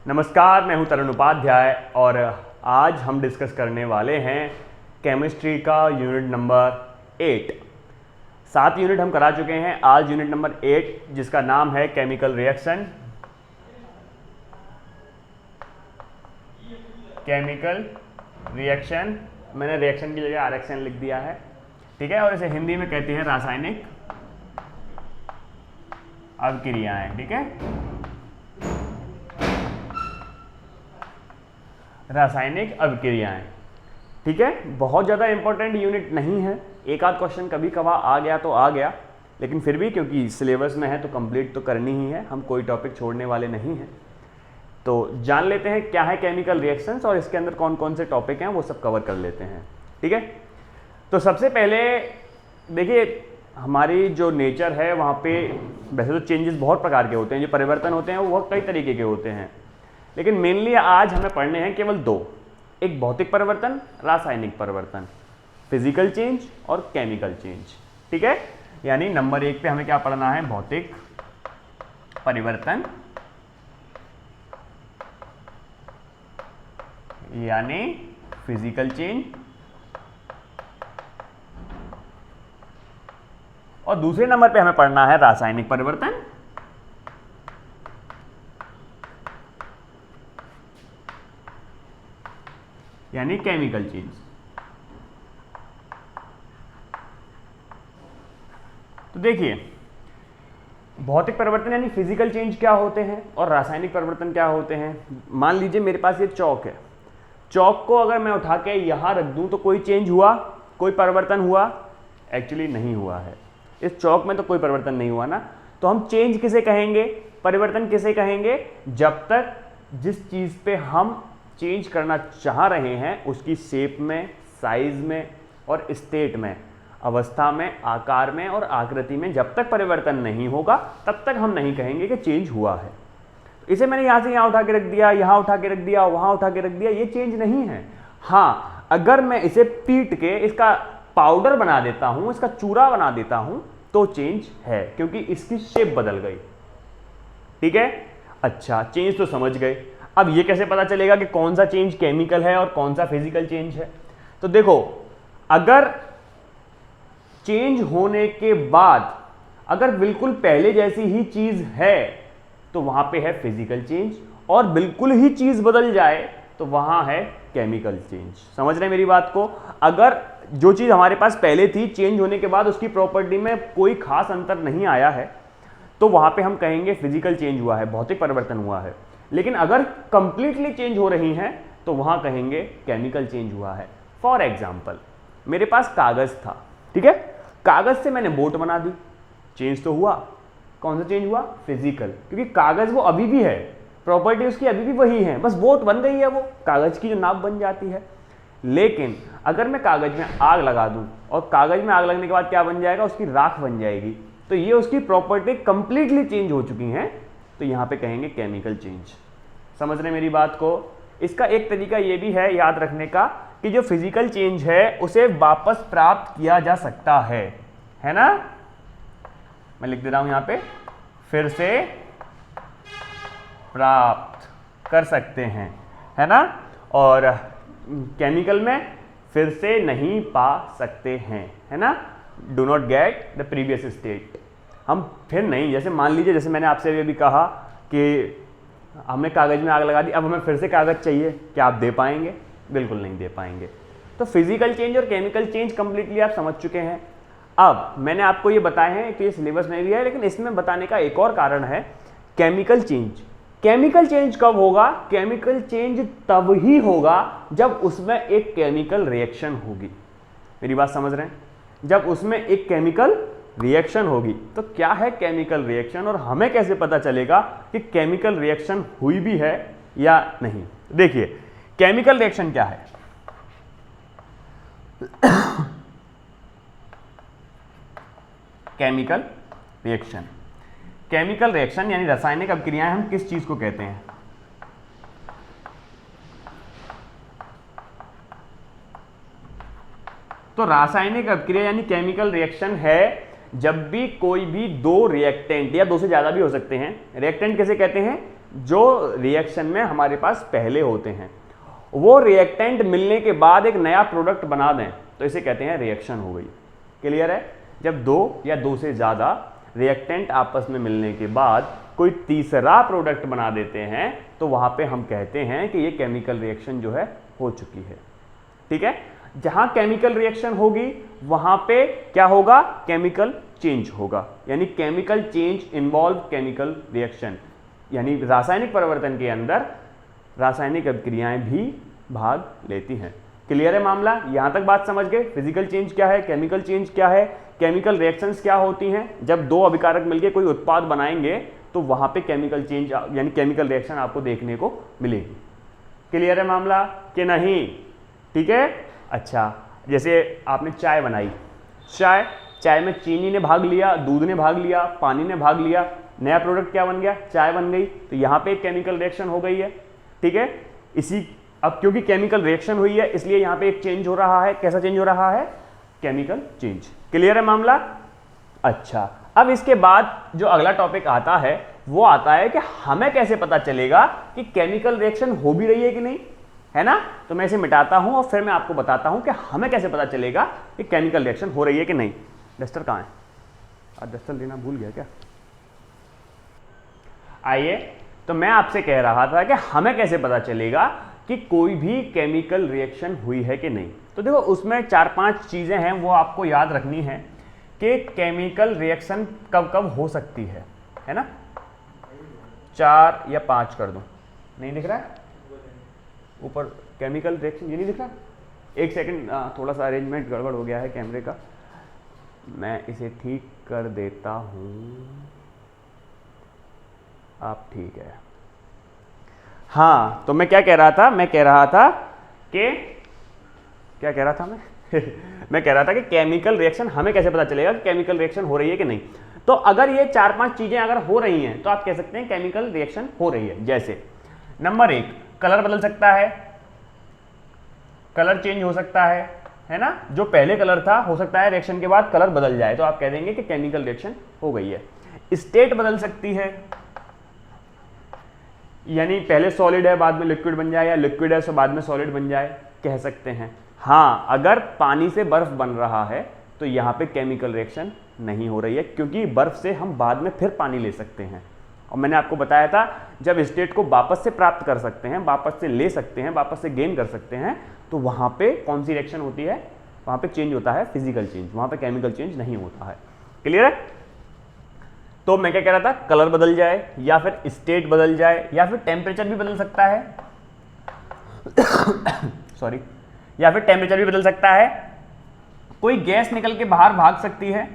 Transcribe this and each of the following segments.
नमस्कार, मैं हूं तरुण उपाध्याय और आज हम डिस्कस करने वाले हैं केमिस्ट्री का यूनिट नंबर 8। 7 यूनिट हम करा चुके हैं, आज यूनिट नंबर 8 जिसका नाम है केमिकल रिएक्शन। केमिकल रिएक्शन, मैंने रिएक्शन की जगह आरएक्शन लिख दिया है, ठीक है। और इसे हिंदी में कहते हैं रासायनिक अभिक्रियाएं, ठीक है। रासायनिक अभिक्रियाएं, ठीक है। बहुत ज़्यादा इंपॉर्टेंट यूनिट नहीं है, एक आध क्वेश्चन कभी कभार आ गया तो आ गया, लेकिन फिर भी क्योंकि सिलेबस में है तो कंप्लीट तो करनी ही है, हम कोई टॉपिक छोड़ने वाले नहीं हैं। तो जान लेते हैं क्या है केमिकल रिएक्शंस और इसके अंदर कौन कौन से टॉपिक हैं वो सब कवर कर लेते हैं, ठीक है। तो सबसे पहले देखिए, हमारी जो नेचर है वहाँ पे वैसे तो चेंजेस बहुत प्रकार के होते हैं, जो परिवर्तन होते हैं वो कई तरीके के होते हैं, लेकिन मेनली आज हमें पढ़ने हैं केवल 2। एक भौतिक परिवर्तन, रासायनिक परिवर्तन, फिजिकल चेंज और केमिकल चेंज, ठीक है। यानी नंबर 1 पे हमें क्या पढ़ना है, भौतिक परिवर्तन यानी फिजिकल चेंज, और दूसरे नंबर पे हमें पढ़ना है रासायनिक परिवर्तन यानी केमिकल चेंज। तो देखिए, भौतिक परिवर्तन यानी फिजिकल चेंज क्या होते हैं और रासायनिक परिवर्तन क्या होते हैं। मान लीजिए मेरे पास ये चौक है, चौक को अगर मैं उठा के यहां रख दूं तो कोई चेंज हुआ, कोई परिवर्तन हुआ? एक्चुअली नहीं हुआ है, इस चौक में तो कोई परिवर्तन नहीं हुआ ना। तो हम चेंज किसे कहेंगे, परिवर्तन किसे कहेंगे? जब तक जिस चीज पे हम चेंज करना चाह रहे हैं उसकी शेप में, साइज में और स्टेट में, अवस्था में, आकार में और आकृति में जब तक परिवर्तन नहीं होगा तब तक हम नहीं कहेंगे कि चेंज हुआ है। इसे मैंने यहां से यहां उठा के रख दिया, यहां उठा के रख दिया, वहां उठा के रख दिया, ये चेंज नहीं है। हाँ, अगर मैं इसे पीट के इसका पाउडर बना देता हूं, इसका चूरा बना देता हूं तो चेंज है, क्योंकि इसकी शेप बदल गई, ठीक है। अच्छा, चेंज तो समझ गए। अब ये कैसे पता चलेगा कि कौन सा चेंज केमिकल है और कौन सा फिजिकल चेंज है? तो देखो, अगर चेंज होने के बाद अगर बिल्कुल पहले जैसी ही चीज है तो वहां पे है फिजिकल चेंज, और बिल्कुल ही चीज बदल जाए तो वहां है केमिकल चेंज। समझ रहे हैं मेरी बात को? अगर जो चीज हमारे पास पहले थी, चेंज होने के बाद उसकी प्रॉपर्टी में कोई खास अंतर नहीं आया है तो वहां पे हम कहेंगे फिजिकल चेंज हुआ है, भौतिक परिवर्तन हुआ है। लेकिन अगर कंप्लीटली चेंज हो रही हैं तो वहां कहेंगे केमिकल चेंज हुआ है। फॉर एग्जाम्पल, मेरे पास कागज था, ठीक है, कागज से मैंने बोट बना दी, चेंज तो हुआ। कौन सा चेंज हुआ? फिजिकल, क्योंकि कागज वो अभी भी है, प्रॉपर्टी उसकी अभी भी वही है, बस बोट बन गई है, वो कागज की जो नाप बन जाती है। लेकिन अगर मैं कागज में आग लगा दूं और कागज में आग लगने के बाद क्या बन जाएगा, उसकी राख बन जाएगी, तो ये उसकी प्रॉपर्टी कंप्लीटली चेंज हो चुकी हैं, तो यहां पे कहेंगे केमिकल चेंज। समझ रहे मेरी बात को? इसका एक तरीका ये भी है याद रखने का कि जो फिजिकल चेंज है उसे वापस प्राप्त किया जा सकता है ना। मैं लिख दे रहा हूं यहां पे, फिर से प्राप्त कर सकते हैं, है ना। और केमिकल में फिर से नहीं पा सकते हैं, है ना। Do not get the previous state. हम फिर नहीं, जैसे मान लीजिए, जैसे मैंने आपसे अभी कहा कि हमने कागज में आग लगा दी, अब हमें फिर से कागज चाहिए, क्या आप दे पाएंगे? बिल्कुल नहीं दे पाएंगे। तो फिजिकल चेंज और केमिकल चेंज कंप्लीटली आप समझ चुके हैं। अब मैंने आपको ये बताए हैं कि ये सिलेबस में भी है, लेकिन इसमें बताने का एक और कारण है, केमिकल चेंज। केमिकल चेंज कब होगा? केमिकल चेंज तब ही होगा जब उसमें एक केमिकल रिएक्शन होगी। मेरी बात समझ रहे हैं? जब उसमें एक केमिकल रिएक्शन होगी। तो क्या है केमिकल रिएक्शन और हमें कैसे पता चलेगा कि केमिकल रिएक्शन हुई भी है या नहीं? देखिए, केमिकल रिएक्शन क्या है? केमिकल रिएक्शन, केमिकल रिएक्शन यानी रासायनिक अभिक्रियाएं हम किस चीज को कहते हैं? तो रासायनिक अभिक्रिया यानी केमिकल रिएक्शन है जब भी कोई भी दो रिएक्टेंट या दो से ज्यादा भी हो सकते हैं, रिएक्टेंट किसे कहते हैं? जो रिएक्शन में हमारे पास पहले होते हैं, वो रिएक्टेंट मिलने के बाद एक नया प्रोडक्ट बना दें तो इसे कहते हैं रिएक्शन हो गई। क्लियर है? जब दो या दो से ज़्यादा रिएक्टेंट आपस में मिलने के बाद कोई तीसरा प्रोडक्ट बना देते हैं तो वहाँ पे हम कहते हैं कि ये केमिकल रिएक्शन जो है हो चुकी है। ठीक है? जहाँ केमिकल रिएक्शन होगी वहाँ पे क्या होगा? केमिकल चेंज होगा, यानी chemical change involve chemical reaction, यानी रासायनिक परिवर्तन के अंदर रासायनिक अभिक्रियाएं भी भाग लेती हैं। क्लियर है मामला? यहाँ तक बात समझ गए? फिजिकल चेंज क्या है, केमिकल चेंज क्या है, केमिकल रिएक्शंस क्या होती हैं। जब दो अभिकारक मिलकर कोई उत्पाद बनाएंगे तो वहाँ पे केमिकल चेंज यानी केमिकल रिएक्शन आपको देखने को मिलेगी। क्लियर है मामला कि नहीं? ठीक है। अच्छा, जैसे आपने चाय बनाई, चाय में चीनी ने भाग लिया, दूध ने भाग लिया, पानी ने भाग लिया, नया प्रोडक्ट क्या बन गया? चाय बन गई। तो यहाँ पे एक केमिकल रिएक्शन हो गई है। ठीक है? अब क्योंकि केमिकल रिएक्शन हुई है इसलिए यहाँ पे एक चेंज हो रहा है। कैसा चेंज हो रहा है? Chemical change. क्लियर है मामला? अच्छा, अब इसके बाद जो अगला टॉपिक आता है वो आता है कि हमें कैसे पता चलेगा कि केमिकल रिएक्शन हो भी रही है कि नहीं, है ना? तो मैं इसे मिटाता हूं और फिर मैं आपको बताता हूं कि हमें कैसे पता चलेगा कि केमिकल रिएक्शन हो रही है कि नहीं। डस्टर कहाँ है? आज डस्टर लेना भूल गया क्या? आइए, तो मैं आपसे कह रहा था कि हमें कैसे पता चलेगा कि कोई भी केमिकल रिएक्शन हुई है कि नहीं। तो देखो, उसमें 4-5 चीजें हैं वो आपको याद रखनी है कि केमिकल रिएक्शन कब कब हो सकती है ना? 4 या 5 कर दूं? नहीं दिख रहा है ऊपर? केमिकल रिएक्शन ये नहीं दिख रहा? एक सेकंड, थोड़ा सा अरेंजमेंट गड़बड़ हो गया है कैमरे का, मैं इसे ठीक कर देता हूं। आप ठीक है? हाँ, तो मैं क्या कह रहा था? मैं कह रहा था कि क्या कह रहा था मैं? मैं कह रहा था कि केमिकल रिएक्शन हमें कैसे पता चलेगा कि केमिकल रिएक्शन हो रही है कि नहीं। तो अगर ये 4-5 चीजें अगर हो रही हैं तो आप कह सकते हैं केमिकल रिएक्शन हो रही है। जैसे नंबर 1, कलर बदल सकता है, कलर चेंज हो सकता है ना? जो पहले कलर था हो सकता है रिएक्शन के बाद कलर बदल जाए, तो आप कह देंगे कि केमिकल रिएक्शन हो गई है। स्टेट बदल सकती है, यानी पहले सॉलिड है बाद में लिक्विड बन जाए, या लिक्विड है तो बाद में सॉलिड बन जाए, कह सकते हैं। हाँ, अगर पानी से बर्फ बन रहा है तो यहाँ पे केमिकल रिएक्शन नहीं हो रही है, क्योंकि बर्फ से हम बाद में फिर पानी ले सकते हैं। और मैंने आपको बताया था जब स्टेट को वापस से प्राप्त कर सकते हैं, वापस से ले सकते हैं, वापस से गेन कर सकते हैं, तो वहाँ पे कौन सी रिएक्शन होती है? वहाँ पे चेंज होता है फिजिकल चेंज, वहाँ पे केमिकल चेंज नहीं होता है। क्लियर है? तो मैं क्या कह रहा था? कलर बदल जाए, या फिर स्टेट बदल जाए, या फिर टेम्परेचर भी बदल सकता है सॉरी, या फिर टेम्परेचर भी बदल सकता है। कोई गैस निकल के बाहर भाग सकती है,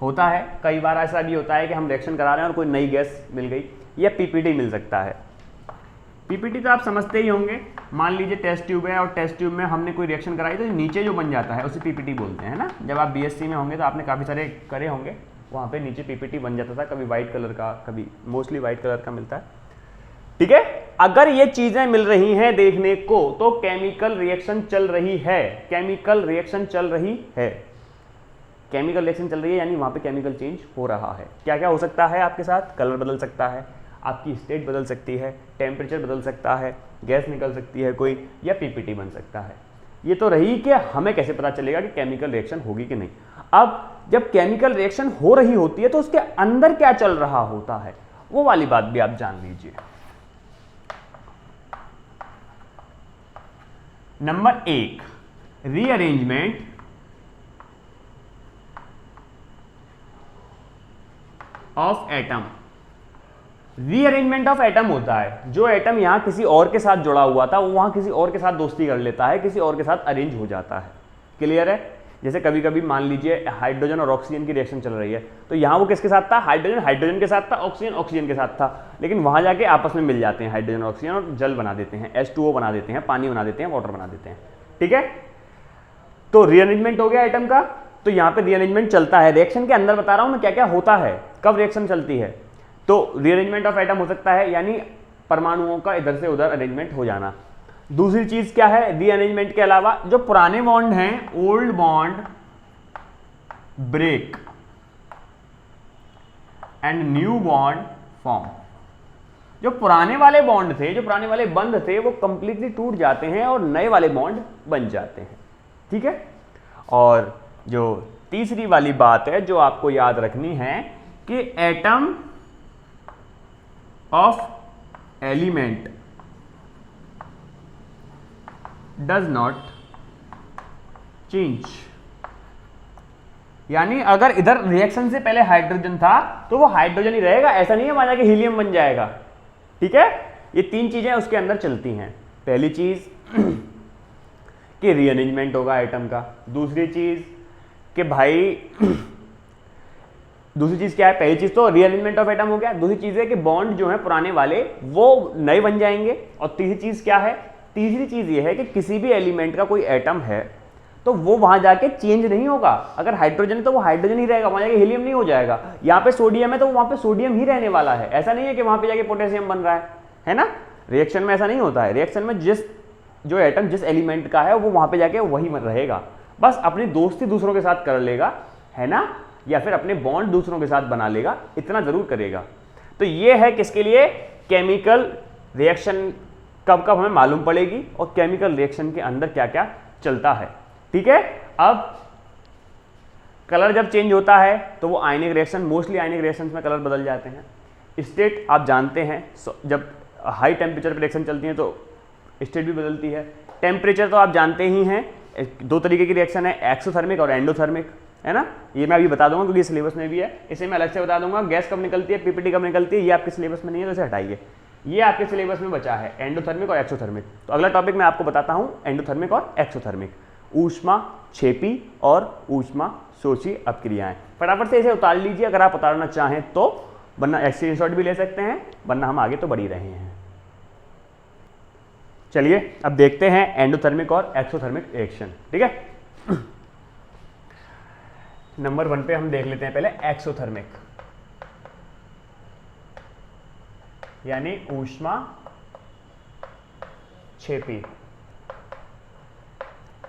होता है कई बार ऐसा भी होता है कि हम रिएक्शन करा रहे हैं और कोई नई गैस मिल गई, या पीपीटी मिल सकता है। पीपीटी तो आप समझते ही होंगे। मान लीजिए टेस्ट ट्यूब है और टेस्ट ट्यूब में हमने कोई रिएक्शन कराई तो नीचे जो बन जाता है उसे पीपीटी बोलते हैं ना। जब आप बीएससी में होंगे तो आपने काफ़ी सारे करे होंगे, वहाँ पे नीचे पीपीटी बन जाता था, कभी वाइट कलर का, कभी मोस्टली वाइट कलर का मिलता है। ठीक है? अगर ये चीजें मिल रही हैं देखने को तो केमिकल रिएक्शन चल रही है, केमिकल रिएक्शन चल रही है, केमिकल रिएक्शन चल रही है, यानी वहां पे केमिकल चेंज हो रहा है। क्या क्या हो सकता है आपके साथ? कलर बदल सकता है, आपकी स्टेट बदल सकती है, टेम्परेचर बदल सकता है, गैस निकल सकती है कोई, या पीपीटी बन सकता है। ये तो रही कि हमें कैसे पता चलेगा कि केमिकल रिएक्शन होगी कि नहीं। अब जब केमिकल रिएक्शन हो रही होती है तो उसके अंदर क्या चल रहा होता है, वो वाली बात भी आप जान लीजिए। Number 1, rearrangement of atom. Rearrangement of atom होता है जो एटम यहां किसी और के साथ जुड़ा हुआ था वो वहां किसी और के साथ दोस्ती कर लेता है, किसी और के साथ अरेंज हो जाता है। क्लियर है? जैसे कभी कभी मान लीजिए हाइड्रोजन और ऑक्सीजन की रिएक्शन चल रही है, तो यहाँ वो किसके साथ था? हाइड्रोजन हाइड्रोजन के साथ था, ऑक्सीजन ऑक्सीजन के साथ था, लेकिन वहाँ जाके आपस में मिल जाते हैं हाइड्रोजन और ऑक्सीजन और जल बना देते हैं, H2O बना देते हैं, पानी बना देते हैं, वाटर बना देते हैं। ठीक है? तो रीअरेंजमेंट हो गया एटम का। तो यहाँ पे रीअरेंजमेंट चलता है, रिएक्शन के अंदर बता रहा हूँ मैं क्या क्या होता है, कब रिएक्शन चलती है। तो रीअरेंजमेंट ऑफ एटम हो सकता है, यानी परमाणुओं का इधर से उधर अरेंजमेंट हो जाना। दूसरी चीज क्या है रीअरेंजमेंट के अलावा? जो पुराने बॉन्ड हैं, old bond break and new bond form. जो पुराने वाले बॉन्ड थे, जो पुराने वाले बंध थे, वो कंप्लीटली टूट जाते हैं और नए वाले बॉन्ड बन जाते हैं। ठीक है। और जो तीसरी वाली बात है जो आपको याद रखनी है कि atom of element does not change, यानी अगर इधर रिएक्शन से पहले हाइड्रोजन था तो वो हाइड्रोजन ही रहेगा, ऐसा नहीं है वहां जाके हीलियम बन जाएगा। ठीक है। ये तीन चीजें उसके अंदर चलती हैं। पहली चीज कि रीअरेंजमेंट होगा एटम का, दूसरी चीज कि भाई दूसरी चीज क्या है, पहली चीज तो रीअरेंजमेंट ऑफ एटम हो गया, दूसरी चीज है कि बॉन्ड जो है पुराने वाले वो नए बन जाएंगे, और तीसरी चीज क्या है, तीसरी चीज ये है कि किसी भी एलिमेंट का कोई एटम है तो वो वहां जाके चेंज नहीं होगा। अगर हाइड्रोजन है तो वो हाइड्रोजन ही रहेगा, वहां जाके हीलियम नहीं हो जाएगा। यहाँ पे सोडियम है तो वहां पे सोडियम ही रहने वाला है, ऐसा नहीं है कि वहां पे जाके पोटेशियम बन रहा है ना। रिएक्शन में ऐसा नहीं होता है। रिएक्शन में जो एटम जिस एलिमेंट का है वो वहां पे जाके वही रहेगा, बस अपनी दोस्ती दूसरों के साथ कर लेगा, है ना, या फिर अपने बॉन्ड दूसरों के साथ बना लेगा, इतना जरूर करेगा। तो ये है किसके लिए, केमिकल रिएक्शन कब कब हमें मालूम पड़ेगी और केमिकल रिएक्शन के अंदर क्या क्या चलता है। ठीक है। अब कलर जब चेंज होता है तो वो आयनिक रिएक्शन, मोस्टली आयनिक रिएक्शंस में कलर बदल जाते हैं। स्टेट आप जानते हैं, जब हाई टेम्परेचर पर रिएक्शन चलती है तो स्टेट भी बदलती है। टेम्परेचर तो आप जानते ही हैं, दो तरीके की रिएक्शन है, एक्सोथर्मिक और एंडोथर्मिक, है ना। ये मैं अभी बता दूंगा क्योंकि सिलेबस में भी है, इसे मैं अलग से बता दूंगा। गैस कब निकलती है, पीपीटी कब निकलती है, ये आपके सिलेबस में नहीं है तो इसे हटाइए, ये आपके सिलेबस में बचा है, एंडोथर्मिक और एक्सोथर्मिक। तो अगला टॉपिक मैं आपको बताता हूँ एंडोथर्मिक और एक्सोथर्मिक, ऊष्मा क्षेपी और ऊष्मा शोषी अपक्रियाएं। फटाफट से इसे उतार लीजिए अगर आप उतारना चाहें तो, वरना स्क्रीनशॉट भी ले सकते हैं, वरना हम आगे तो बढ़ ही रहे हैं। चलिए अब देखते हैं एंडोथर्मिक और एक्सोथर्मिक रिएक्शन। ठीक है। नंबर 1 पे हम देख लेते हैं पहले एक्सोथर्मिक, यानी ऊष्मा क्षेपी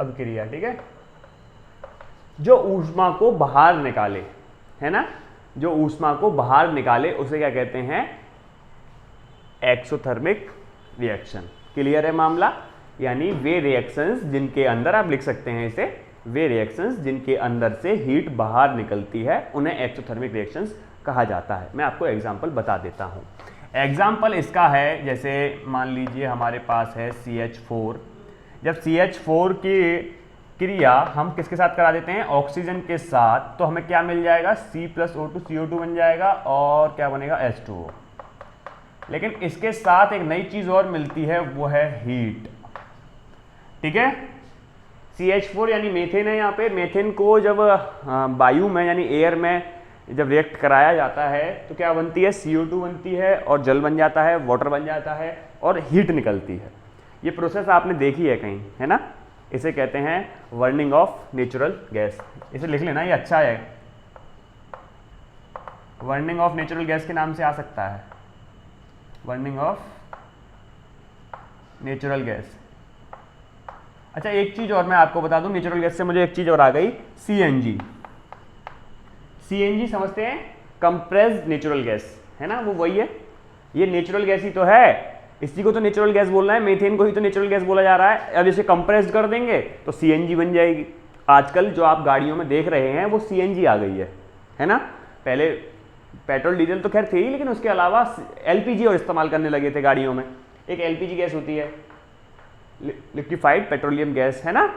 अभिक्रिया। ठीक है। जो ऊष्मा को बाहर निकाले, है ना, जो ऊष्मा को बाहर निकाले उसे क्या कहते हैं, एक्सोथर्मिक रिएक्शन। क्लियर है मामला। यानी वे रिएक्शंस जिनके अंदर आप लिख सकते हैं इसे, वे रिएक्शंस जिनके अंदर से हीट बाहर निकलती है उन्हें एक्सोथर्मिक रिएक्शंस कहा जाता है। मैं आपको एग्जांपल बता देता हूं। एग्जांपल इसका है, जैसे मान लीजिए हमारे पास है CH4। जब CH4 की क्रिया हम किसके साथ करा देते हैं, ऑक्सीजन के साथ, तो हमें क्या मिल जाएगा, C+O2 CO2 बन जाएगा और क्या बनेगा, H2O। लेकिन इसके साथ एक नई चीज और मिलती है, वो है हीट। ठीक है। CH4 यानी मेथेन है। यहाँ पे मेथेन को जब वायु में यानी एयर में जब रिएक्ट कराया जाता है तो क्या बनती है, CO2 बनती है और जल बन जाता है, वाटर बन जाता है और हीट निकलती है। ये प्रोसेस आपने देखी है कहीं, है ना। इसे कहते हैं बर्निंग ऑफ नेचुरल गैस। इसे लिख लेना, ये अच्छा है, बर्निंग ऑफ नेचुरल गैस के नाम से आ सकता है, बर्निंग ऑफ नेचुरल गैस। अच्छा एक चीज और मैं आपको बता दूं, नेचुरल गैस से मुझे एक चीज और आ गई, CNG। CNG समझते हैं, कंप्रेस्ड नेचुरल गैस, है ना, वो वही है। ये नेचुरल गैस ही तो है, इसी को तो नेचुरल गैस बोलना है, मीथेन को ही तो नेचुरल गैस बोला जा रहा है। अब इसे कंप्रेस्ड कर देंगे तो CNG बन जाएगी। आजकल जो आप गाड़ियों में देख रहे हैं वो CNG आ गई है ना। पहले पेट्रोल डीजल तो खैर थे ही, लेकिन उसके अलावा LPG और इस्तेमाल करने लगे थे गाड़ियों में। एक LPG गैस होती है, लिक्विफाइड पेट्रोलियम गैस, है ना,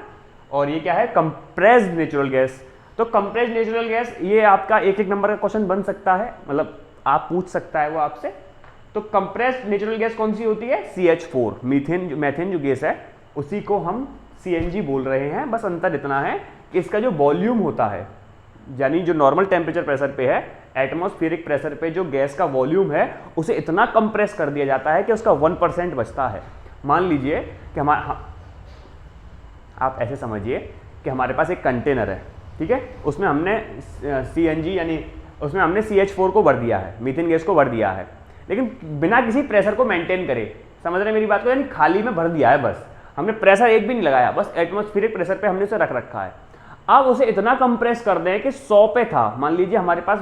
और ये क्या है, कंप्रेस्ड नेचुरल गैस। तो कंप्रेस्ड नेचुरल गैस, ये आपका एक नंबर का क्वेश्चन बन सकता है, मतलब आप पूछ सकता है वो आपसे। तो कंप्रेस्ड नेचुरल गैस कौन सी होती है, CH4, मैथेन जो गैस है उसी को हम CNG बोल रहे हैं। बस अंतर इतना है कि इसका जो वॉल्यूम होता है, यानी जो नॉर्मल टेम्परेचर प्रेशर पे है, एटमॉस्फेरिक प्रेशर पे जो गैस का वॉल्यूम है उसे इतना कंप्रेस कर दिया जाता है कि उसका 1% बचता है। मान लीजिए कि आप ऐसे समझिए कि हमारे पास एक कंटेनर है, ठीक है, उसमें हमने CNG यानी उसमें हमने CH4 को भर दिया है, मीथेन गैस को भर दिया है, लेकिन बिना किसी प्रेशर को मेंटेन करे। समझ रहे हैं मेरी बात को, यानी खाली में भर दिया है, बस हमने प्रेशर एक भी नहीं लगाया, बस एटमॉस्फेरिक प्रेशर पे हमने उसे रख रखा है। अब उसे इतना कंप्रेस कर दें कि 100 पे था, मान लीजिए हमारे पास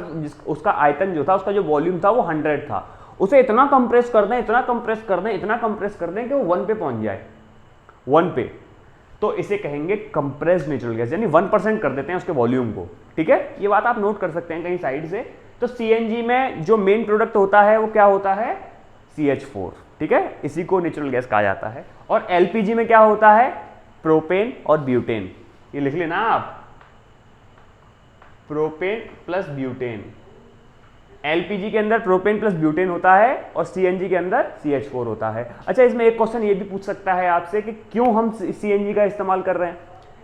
उसका आयतन जो था, उसका जो वॉल्यूम था वो 100 था, उसे इतना कंप्रेस कर दें, इतना कंप्रेस कर दें, इतना कंप्रेस कर दें कि वो 1 पे पहुंच जाए, 1 पे, तो इसे कहेंगे कंप्रेस्ड नेचुरल गैस, यानी 1% कर देते हैं उसके वॉल्यूम को। ठीक है, ये बात आप नोट कर सकते हैं कहीं साइड से। तो सीएनजी में जो मेन प्रोडक्ट होता है वो क्या होता है, CH4। ठीक है, इसी को नेचुरल गैस कहा जाता है। और एलपीजी में क्या होता है, प्रोपेन और ब्यूटेन। ये लिख लेना आप, प्रोपेन प्लस ब्यूटेन। एलपीजी के अंदर प्रोपेन प्लस ब्यूटेन होता है और सीएनजी के अंदर CH4 होता है। अच्छा, इसमें एक क्वेश्चन ये भी पूछ सकता है आपसे कि क्यों हम सीएनजी का इस्तेमाल कर रहे हैं,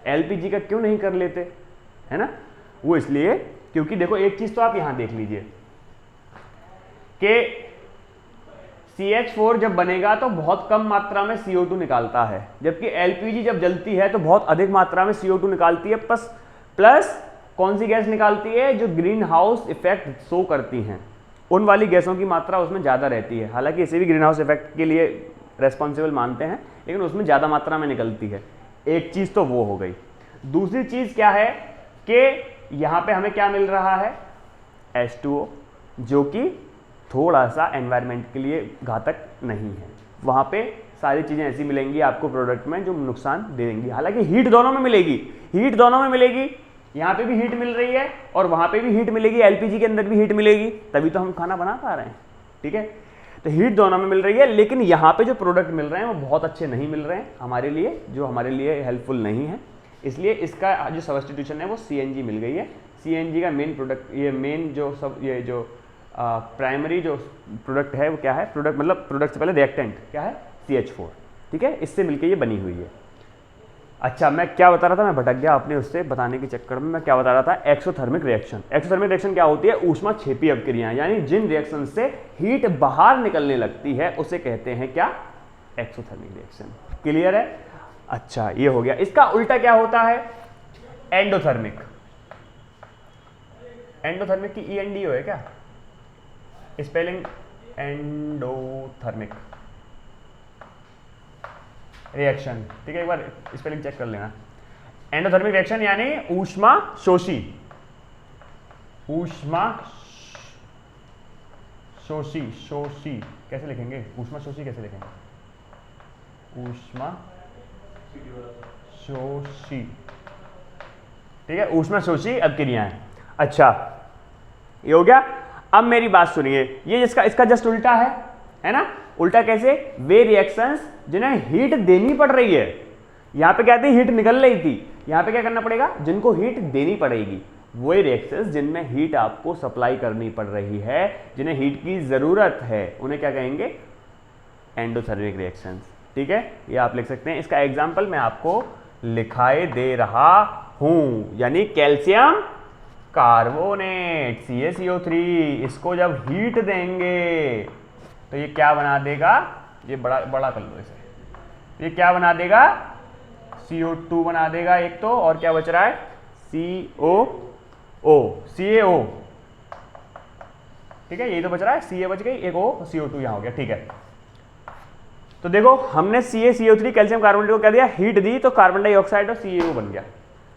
एलपीजी का क्यों नहीं कर लेते, है ना। वो इसलिए क्योंकि देखो एक चीज तो आप यहां देख लीजिए कि CH4 जब बनेगा तो बहुत कम मात्रा में CO2 निकालता है, जबकि एलपीजी जब जलती है तो बहुत अधिक मात्रा में CO2 निकालती है। प्लस कौन सी गैस निकालती है, जो ग्रीन हाउस इफेक्ट शो करती हैं, उन वाली गैसों की मात्रा उसमें ज़्यादा रहती है। हालांकि इसे भी ग्रीन हाउस इफेक्ट के लिए रेस्पॉन्सिबल मानते हैं, लेकिन उसमें ज़्यादा मात्रा में निकलती है। एक चीज़ तो वो हो गई। दूसरी चीज़ क्या है कि यहाँ पे हमें क्या मिल रहा है, H2O, जो कि थोड़ा सा एनवायरनमेंट के लिए घातक नहीं है। वहाँ पे सारी चीज़ें ऐसी मिलेंगी आपको प्रोडक्ट में जो नुकसान देंगी। हालांकि हीट दोनों में मिलेगी, हीट दोनों में मिलेगी, यहाँ पे भी हीट मिल रही है और वहाँ पे भी हीट मिलेगी, एलपीजी के अंदर भी हीट मिलेगी, तभी तो हम खाना बना पा रहे हैं। ठीक है, तो हीट दोनों में मिल रही है, लेकिन यहाँ पे जो प्रोडक्ट मिल रहे हैं वो बहुत अच्छे नहीं मिल रहे हैं हमारे लिए, जो हमारे लिए हेल्पफुल नहीं है। इसलिए इसका जो सब्स्टिट्यूशन है वो CNG मिल गई है। CNG का मेन प्रोडक्ट, ये मेन जो ये जो प्राइमरी जो प्रोडक्ट है वो क्या है, प्रोडक्ट मतलब प्रोडक्ट से पहले रिएक्टेंट क्या है, CH4। ठीक है, इससे मिलके ये बनी हुई है। अच्छा, मैं क्या बता रहा था, मैं भटक गया अपने उससे बताने के चक्कर में। मैं क्या बता रहा था, एक्सोथर्मिक रिएक्शन। एक्सोथर्मिक रिएक्शन क्या होती है, ऊष्मा क्षेपी अभिक्रियाएं, यानी जिन रिएक्शन से हीट बाहर निकलने लगती है उसे कहते हैं क्या, एक्सोथर्मिक रिएक्शन। क्लियर है। अच्छा, ये हो गया। इसका उल्टा क्या होता है, एंडोथर्मिक। एंडोथर्मिक की ENDO है क्या स्पेलिंग, एंडोथर्मिक रिएक्शन। ठीक है, एक बार स्पेलिंग चेक कर लेना। एंडोथर्मिक रिएक्शन यानी ऊष्मा शोषी, ऊष्मा शोषी, शोषी कैसे लिखेंगे, ऊष्मा शोषी कैसे लिखेंगे, ऊष्मा शोषी। ठीक है, ऊष्मा शोषी अभिक्रियाएं। अच्छा, ये हो गया। अब मेरी बात सुनिए, ये जिसका इसका जस्ट उल्टा है ना। उल्टा कैसे, वे रिएक्शंस जिन्हें हीट देनी पड़ रही है, यहां पे क्या थी, हीट निकल रही थी, यहां पे क्या करना पड़ेगा, जिनको हीट देनी पड़ेगी, वो रिएक्शंस जिनमें हीट आपको सप्लाई करनी पड़ रही है, जिन्हें हीट की जरूरत है, उन्हें क्या कहेंगे, एंडोथर्मिक रिएक्शंस। ठीक है, ये आप लिख सकते हैं। इसका एग्जाम्पल मैं आपको लिखाए दे रहा हूं, यानी कैल्शियम कार्बोनेट CaCO3, इसको जब हीट देंगे तो ये क्या बना देगा, ये बड़ा बड़ा कर लो इसे, ये क्या बना देगा, CO2 बना देगा एक तो, और क्या बच रहा है, CaO। ठीक है, यही तो बच रहा है, Ca बच गई, एक O, CO2 यहां हो गया। ठीक है, तो देखो हमने CaCO3 कैल्शियम कार्बोनेट को क्या दिया, हीट दी, तो कार्बन डाइऑक्साइड और CaO बन गया।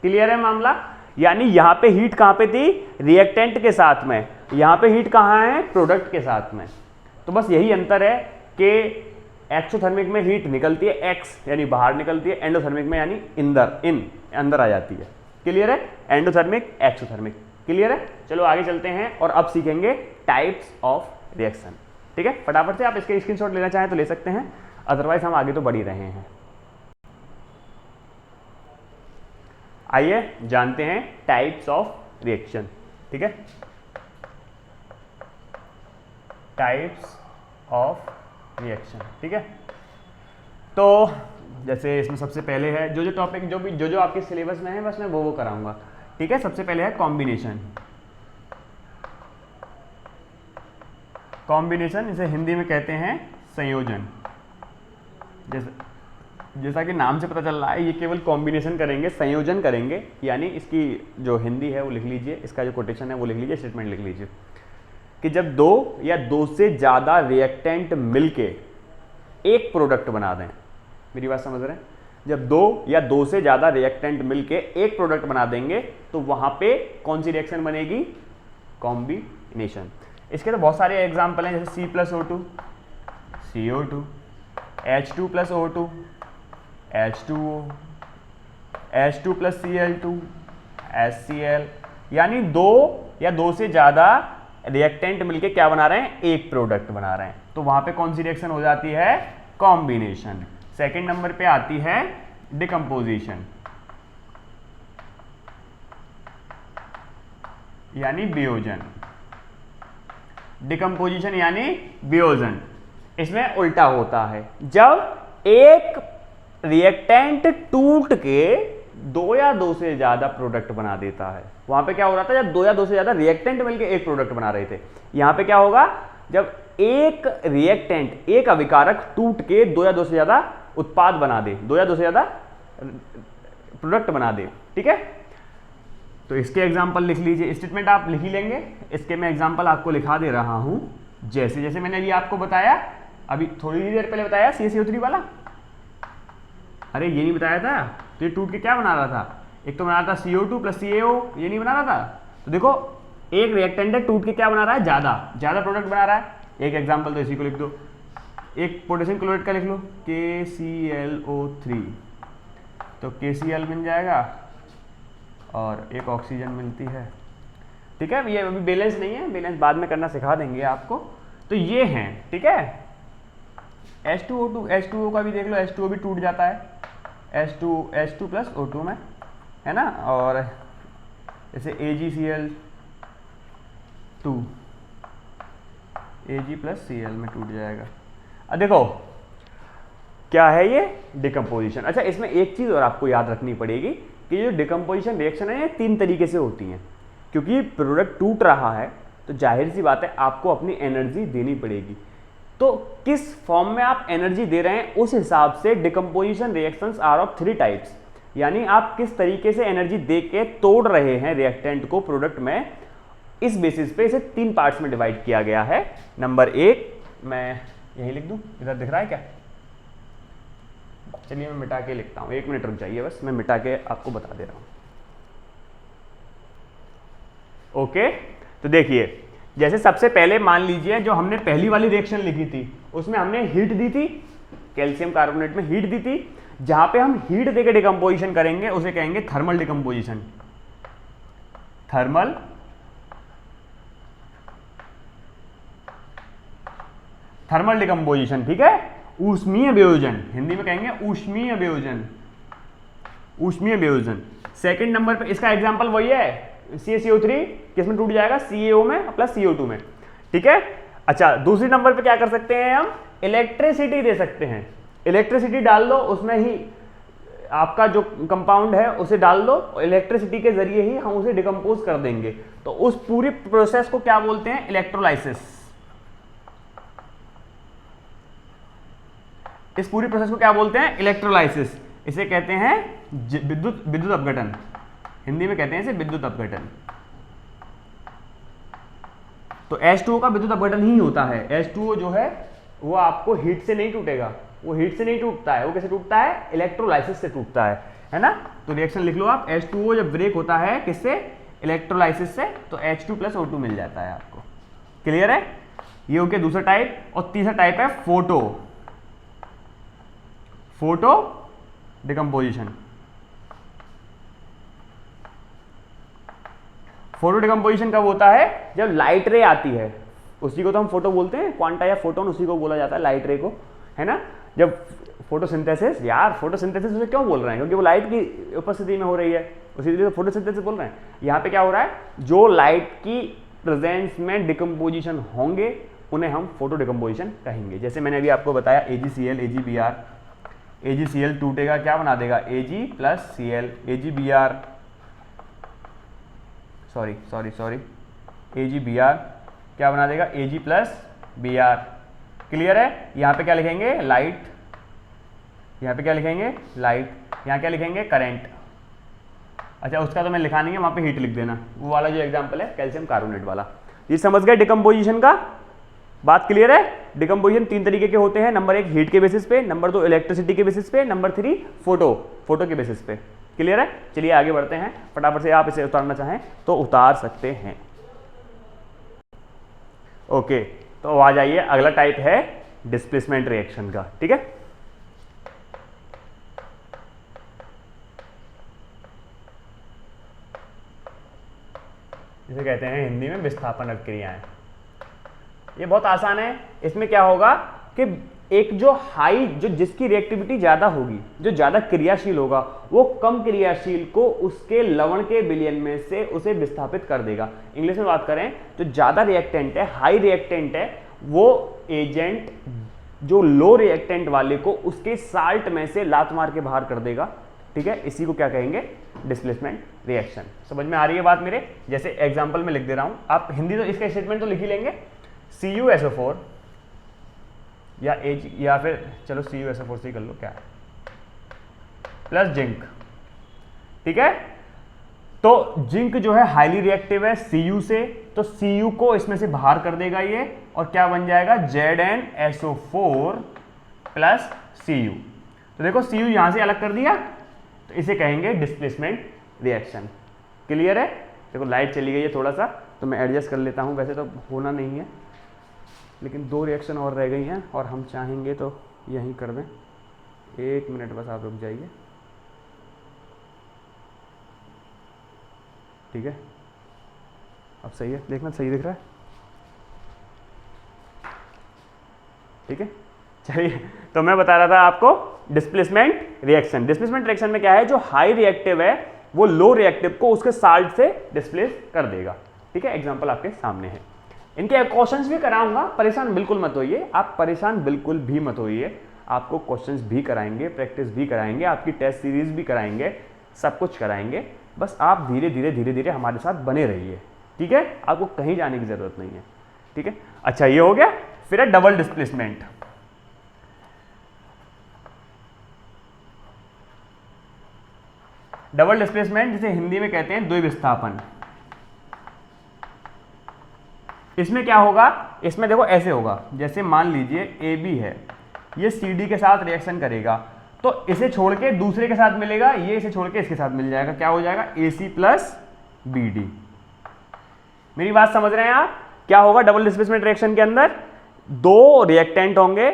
क्लियर है मामला। यानी यहां पे हीट कहां पे थी, रिएक्टेंट के साथ में, यहां पे हीट कहां है, प्रोडक्ट के साथ में। तो बस यही अंतर है कि एक्सोथर्मिक में हीट निकलती है, एक्स यानी बाहर निकलती है, एंडोथर्मिक में यानी अंदर आ जाती है। क्लियर है, एंडोथर्मिक एक्सोथर्मिक। क्लियर है। चलो आगे चलते हैं और अब सीखेंगे टाइप्स ऑफ रिएक्शन। ठीक है, फटाफट से आप इसके स्क्रीनशॉट लेना चाहें तो ले सकते हैं, अदरवाइज हम आगे तो बढ़ ही रहे हैं। आइए जानते हैं टाइप्स ऑफ रिएक्शन। ठीक है, टाइप्स ऑफ रिएक्शन। ठीक है, तो जैसे इसमें सबसे पहले है जो टॉपिक जो आपके सिलेबस में है, बस मैं वो कराऊंगा। ठीक है, सबसे पहले है कॉम्बिनेशन। कॉम्बिनेशन इसे हिंदी में कहते हैं संयोजन। जैसा कि नाम से पता चल रहा है, ये केवल कॉम्बिनेशन करेंगे, संयोजन करेंगे, यानी इसकी जो हिंदी है वो लिख लीजिए, इसका जो कोटेशन है वो लिख लीजिए, स्टेटमेंट लिख लीजिए कि जब दो या दो से ज़्यादा रिएक्टेंट मिलके एक प्रोडक्ट बना दें। मेरी बात समझ रहे हैं, जब दो या दो से ज़्यादा रिएक्टेंट मिलके एक प्रोडक्ट बना देंगे तो वहाँ पे कौन सी रिएक्शन बनेगी, कॉम्बिनेशन। इसके तो बहुत सारे एग्जाम्पल हैं, जैसे C+O2 CO2, H2+O2 H2O, H2+Cl2 HCl, यानी दो या दो से ज़्यादा रिएक्टेंट मिलके क्या बना रहे हैं, एक प्रोडक्ट बना रहे हैं। तो वहाँ पे कौन सी रिएक्शन हो जाती है, कॉम्बिनेशन। सेकंड नंबर पे आती है डिकम्पोजिशन, यानी वियोजन। डिकम्पोजिशन यानी वियोजन। इसमें उल्टा होता है, जब एक रिएक्टेंट टूट के दो या दो से ज्यादा प्रोडक्ट बना देता है। वहां पे क्या हो रहा था, जब दो या दो से ज्यादा रिएक्टेंट मिलके एक प्रोडक्ट बना रहे थे। यहां पे क्या होगा, जब एक रिएक्टेंट, एक अभिकारक टूट के दो या दो से ज्यादा उत्पाद बना दे, दो या दो से ज्यादा प्रोडक्ट बना दे। ठीक है, तो इसके एग्जाम्पल लिख लीजिए, स्टेटमेंट आप लिख ही लेंगे। इसके मैं एग्जाम्पल आपको लिखा दे रहा हूं, जैसे जैसे मैंने अभी आपको बताया, अभी थोड़ी देर पहले बताया CaCO3 वाला। अरे ये नहीं बताया था, तो ये टूट के क्या बना रहा था, एक तो बना रहा था CO2+CaO, ये नहीं बना रहा था। तो देखो एक रिएक्टेंट है, टूट के क्या बना रहा है, ज्यादा प्रोडक्ट बना रहा है। एक एग्जाम्पल तो इसी को लिख दो, एक पोटेशियम क्लोराइड का लिख लो KClO3, तो KCl मिल जाएगा और एक ऑक्सीजन मिलती है। ठीक है, ये अभी बैलेंस नहीं है, बैलेंस बाद में करना सिखा देंगे आपको। तो ये हैं, ठीक है। H2O2, H2O का भी देख लो, H2O भी टूट जाता है H2+O2 में, है ना। और जैसे AgCl2 Ag+Cl में टूट जाएगा। अब देखो क्या है ये, डिकम्पोजिशन। अच्छा, इसमें एक चीज़ और आपको याद रखनी पड़ेगी कि जो डिकम्पोजिशन रिएक्शन है ये तीन तरीके से होती हैं। क्योंकि प्रोडक्ट टूट रहा है तो जाहिर सी बात है आपको अपनी एनर्जी देनी पड़ेगी। तो किस फॉर्म में आप एनर्जी दे रहे हैं उस हिसाब से decomposition reactions are of 3 types, यानी आप किस तरीके से एनर्जी दे के तोड़ रहे हैं रिएक्टेंट को प्रोडक्ट में, इस बेसिस पे इसे 3 पार्ट्स में डिवाइड किया गया है। नंबर 1 मैं यही लिख दूं, इधर दिख रहा है क्या, चलिए मैं मिटा के लिखता हूं, 1 मिनट रुक जाइए बस, मैं मिटा के आपको बता दे रहा हूं। ओके, तो देखिए जैसे सबसे पहले मान लीजिए जो हमने पहली वाली रिएक्शन लिखी थी उसमें हमने हीट दी थी, कैल्शियम कार्बोनेट में हीट दी थी। जहां पे हम हीट देके डिकम्पोजिशन करेंगे उसे कहेंगे थर्मल डिकम्पोजिशन, थर्मल डिकम्पोजिशन। ठीक है, ऊष्मीय वियोजन, हिंदी में कहेंगे ऊष्मीय वियोजन, ऊष्मीय वियोजन। सेकंड नंबर पे इसका एग्जांपल वही है, CaCO3 किसमें टूट जाएगा, CaO में प्लस CO2 में। ठीक है, अच्छा दूसरी नंबर पे क्या कर सकते हैं हम, इलेक्ट्रिसिटी दे सकते हैं। इलेक्ट्रिसिटी डाल दो, उसमें ही आपका जो कंपाउंड है उसे डाल दो, इलेक्ट्रिसिटी के जरिए ही हम उसे डिकम्पोज कर देंगे। तो उस पूरी प्रोसेस को क्या बोलते हैं, इलेक्ट्रोलाइसिस। इस पूरी प्रोसेस को क्या बोलते हैं, इलेक्ट्रोलाइसिस। इसे कहते हैं विद्युत अपघटन, हिंदी में कहते हैं इसे विद्युत अपघटन। तो H2O का विद्युत अपघटन ही होता है। H2O जो है वो आपको हीट से नहीं टूटेगा, वो हीट से नहीं टूटता है, वो कैसे टूटता है, इलेक्ट्रोलाइसिस से टूटता है ना। तो रिएक्शन लिख लो आप, H2O जब ब्रेक होता है किससे, इलेक्ट्रोलाइसिस से, तो H2+O2 मिल जाता है आपको। क्लियर है, ये हो गया दूसरा टाइप। और तीसरा टाइप है फोटो डिकम्पोजिशन। फोटो डिकम्पोजिशन कब होता है, जब लाइट रे आती है, उसी को तो हम फोटो बोलते हैं, क्वांटा या फोटोन उसी को बोला जाता है, लाइट रे को, है ना। जब फोटोसिंथेसिस, यार फोटोसिंथेसिस उसे क्यों बोल रहे हैं, क्योंकि वो लाइट की उपस्थिति में हो रही है, उसी लिए तो फोटोसिंथेसिस बोल रहे हैं। यहाँ पे क्या हो रहा है, जो लाइट की प्रेजेंस में डिकम्पोजिशन होंगे उन्हें हम फोटो डिकम्पोजिशन कहेंगे। जैसे मैंने अभी आपको बताया AgCl, AgBr, AgCl टूटेगा क्या बना देगा, Ag+Cl, AgBr, सॉरी AgBr क्या बना देगा, Ag+Br। क्लियर है, यहाँ पे क्या लिखेंगे, लाइट, यहाँ पे क्या लिखेंगे, लाइट, यहाँ क्या लिखेंगे, करंट। अच्छा उसका तो मैं लिखा नहीं है, वहाँ पे हीट लिख देना, वो वाला जो एग्जांपल है कैल्शियम कार्बोनेट वाला। ये समझ गए डिकम्पोजिशन का, बात क्लियर है। डिकम्पोजिशन 3 तरीके के होते हैं, नंबर 1 हीट के बेसिस पे, नंबर 2 इलेक्ट्रिसिटी के बेसिस पे, नंबर 3 फोटो के बेसिस पे। क्लियर है, चलिए आगे बढ़ते हैं, फटाफट से आप इसे उतारना चाहें तो उतार सकते हैं। ओके, तो आ जाइए, अगला टाइप है डिस्प्लेसमेंट रिएक्शन का। ठीक है, जिसे कहते हैं हिंदी में विस्थापन अभिक्रियाएं। ये बहुत आसान है। इसमें क्या होगा कि एक जो हाई, जो जिसकी रिएक्टिविटी ज्यादा होगी, जो ज्यादा क्रियाशील होगा, वो कम क्रियाशील को उसके लवण के विलयन में से उसे विस्थापित कर देगा। इंग्लिश में बात करें तो ज्यादा रिएक्टेंट है, हाई रिएक्टेंट है, वो एजेंट जो लो रिएक्टेंट वाले को उसके साल्ट में से लात मार के बाहर कर देगा। ठीक है, इसी को क्या कहेंगे, डिस्प्लेसमेंट रिएक्शन। समझ में आ रही है बात मेरे? जैसे एग्जांपल में लिख दे रहा हूं, आप हिंदी तो इसका स्टेटमेंट तो लिख ही लेंगे, CuSO4 या फिर चलो CuSO4 से कर लो, क्या है, प्लस जिंक। ठीक है, तो जिंक जो है हाईली रिएक्टिव है Cu से, तो Cu को इसमें से बाहर कर देगा ये, और क्या बन जाएगा, ZnSO4 प्लस Cu। तो देखो Cu यहां से अलग कर दिया, तो इसे कहेंगे डिस्प्लेसमेंट रिएक्शन। क्लियर है? देखो लाइट चली गई है थोड़ा सा, तो मैं एडजस्ट कर लेता हूं, वैसे तो होना नहीं है, लेकिन 2 रिएक्शन और रह गई हैं और हम चाहेंगे तो यहीं कर दें। 1 मिनट बस आप रुक जाइए। ठीक है, अब सही है, देखना सही दिख रहा है? ठीक है, चलिए, तो मैं बता रहा था आपको डिस्प्लेसमेंट रिएक्शन। डिस्प्लेसमेंट रिएक्शन में क्या है, जो हाई रिएक्टिव है वो लो रिएक्टिव को उसके साल्ट से डिस्प्लेस कर देगा। ठीक है, एग्जांपल आपके सामने है। इनके क्वेश्चंस भी कराऊंगा, परेशान बिल्कुल मत होइए, आप परेशान बिल्कुल भी मत होइए। आपको क्वेश्चंस भी कराएंगे, प्रैक्टिस भी कराएंगे, आपकी टेस्ट सीरीज भी कराएंगे, सब कुछ कराएंगे। बस आप धीरे धीरे हमारे साथ बने रहिए। ठीक है, आपको कहीं जाने की जरूरत नहीं है। ठीक है, अच्छा ये हो गया। फिर है डबल डिस्प्लेसमेंट। डबल डिस्प्लेसमेंट जिसे हिंदी में कहते हैं द्विविस्थापन। इसमें क्या होगा, इसमें देखो ऐसे होगा, जैसे मान लीजिए AB है, ये CD के साथ रिएक्शन करेगा, तो इसे छोड़ के दूसरे के साथ मिलेगा, ये इसे छोड़ के इसके साथ मिल जाएगा, क्या हो जाएगा, AC प्लस BD। मेरी बात समझ रहे हैं आप? क्या होगा डबल डिस्प्लेसमेंट रिएक्शन के अंदर, 2 रिएक्टेंट होंगे,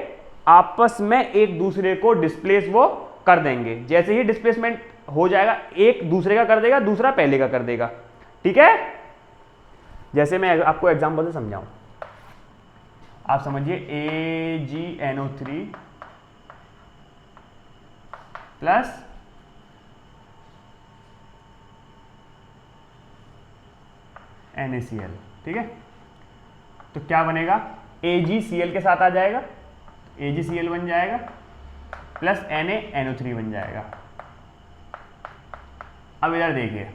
आपस में एक दूसरे को डिस्प्लेस वो कर देंगे। जैसे ही डिस्प्लेसमेंट हो जाएगा, एक दूसरे का कर देगा, दूसरा पहले का कर देगा। ठीक है, जैसे मैं आपको एग्जांपल से समझाऊं, आप समझिए AgNO3 प्लस NaCl। ठीक है, तो क्या बनेगा, AgCl के साथ आ जाएगा, AgCl बन जाएगा, प्लस NaNO3 बन जाएगा। अब इधर देखिए,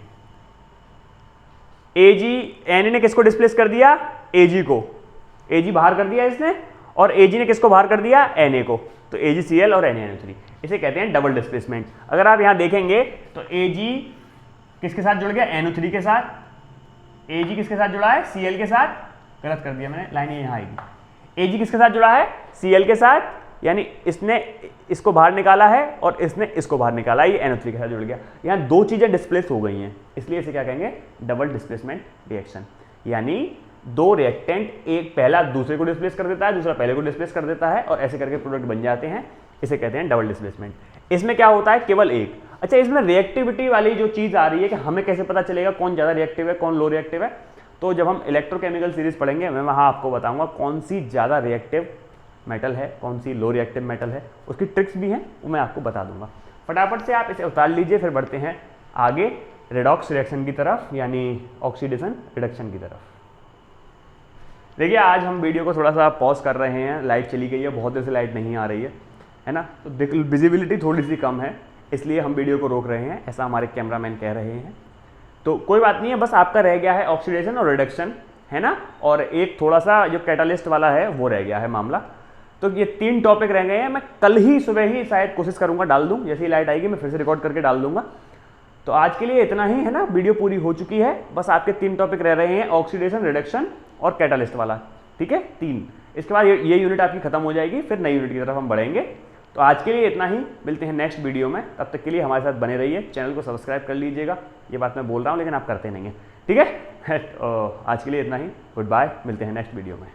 Na ने किसको डिस्प्लेस कर दिया, Ag को, Ag बाहर कर दिया इसने, और Ag ने किसको बाहर कर दिया, Na को, तो AgCl और NaNO3, इसे कहते हैं डबल डिस्प्लेसमेंट। अगर आप यहां देखेंगे तो Ag किसके साथ जुड़ गया, NO3 के साथ, Ag किसके साथ जुड़ा है, Cl के साथ, गलत कर दिया मैंने, लाइन यहां आएगी, Ag किसके साथ जुड़ा है, Cl के साथ, यानी इसने इसको बाहर निकाला है और इसने इसको बाहर निकाला, ये NO3 के साथ जुड़ गया। यहाँ 2 चीजें डिस्प्लेस हो गई हैं, इसलिए इसे क्या कहेंगे, डबल डिस्प्लेसमेंट रिएक्शन। यानी 2 रिएक्टेंट, एक पहला दूसरे को डिस्प्लेस कर देता है, दूसरा पहले को डिस्प्लेस कर देता है, और ऐसे करके प्रोडक्ट बन जाते हैं, इसे कहते हैं डबल डिस्प्लेसमेंट। इसमें क्या होता है, केवल एक। अच्छा, इसमें रिएक्टिविटी वाली जो चीज आ रही है कि हमें कैसे पता चलेगा कौन ज्यादा रिएक्टिव है, कौन लो रिएक्टिव है, तो जब हम इलेक्ट्रोकेमिकल सीरीज पढ़ेंगे मैं वहां आपको बताऊंगा कौन सी ज्यादा रिएक्टिव मेटल है, कौन सी लो रिएक्टिव मेटल है, उसकी ट्रिक्स भी हैं, वो मैं आपको बता दूंगा। फटाफट से आप इसे उतार लीजिए, फिर बढ़ते हैं आगे रेडॉक्स रिएक्शन की तरफ, यानी ऑक्सीडेशन रिडक्शन की तरफ। देखिए, आज हम वीडियो को थोड़ा सा पॉज कर रहे हैं, लाइट चली गई है, बहुत देर से लाइट नहीं आ रही है ना, तो विजिबिलिटी थोड़ी सी कम है, इसलिए हम वीडियो को रोक रहे हैं, ऐसा हमारे कैमरामैन कह रहे हैं। तो कोई बात नहीं है, बस आपका रह गया है ऑक्सीडेशन और रिडक्शन, है ना, और एक थोड़ा सा जो कैटालिस्ट वाला है वो रह गया है मामला। तो ये 3 टॉपिक रह गए हैं, मैं कल ही सुबह ही शायद कोशिश करूंगा डाल दूं, जैसे ही लाइट आएगी मैं फिर से रिकॉर्ड करके डाल दूंगा। तो आज के लिए इतना ही, है ना, वीडियो पूरी हो चुकी है, बस आपके 3 टॉपिक रह रहे हैं, ऑक्सीडेशन, रिडक्शन और कैटालिस्ट वाला। ठीक है, 3, इसके बाद ये यूनिट आपकी खत्म हो जाएगी, फिर नई यूनिट की तरफ हम बढ़ेंगे। तो आज के लिए इतना ही, मिलते हैं नेक्स्ट वीडियो में, तब तक के लिए हमारे साथ बने रहिए, चैनल को सब्सक्राइब कर लीजिएगा। ये बात मैं बोल रहा हूँ लेकिन आप करते नहीं हैं। ठीक है, आज के लिए इतना ही, गुड बाय, मिलते हैं नेक्स्ट वीडियो में।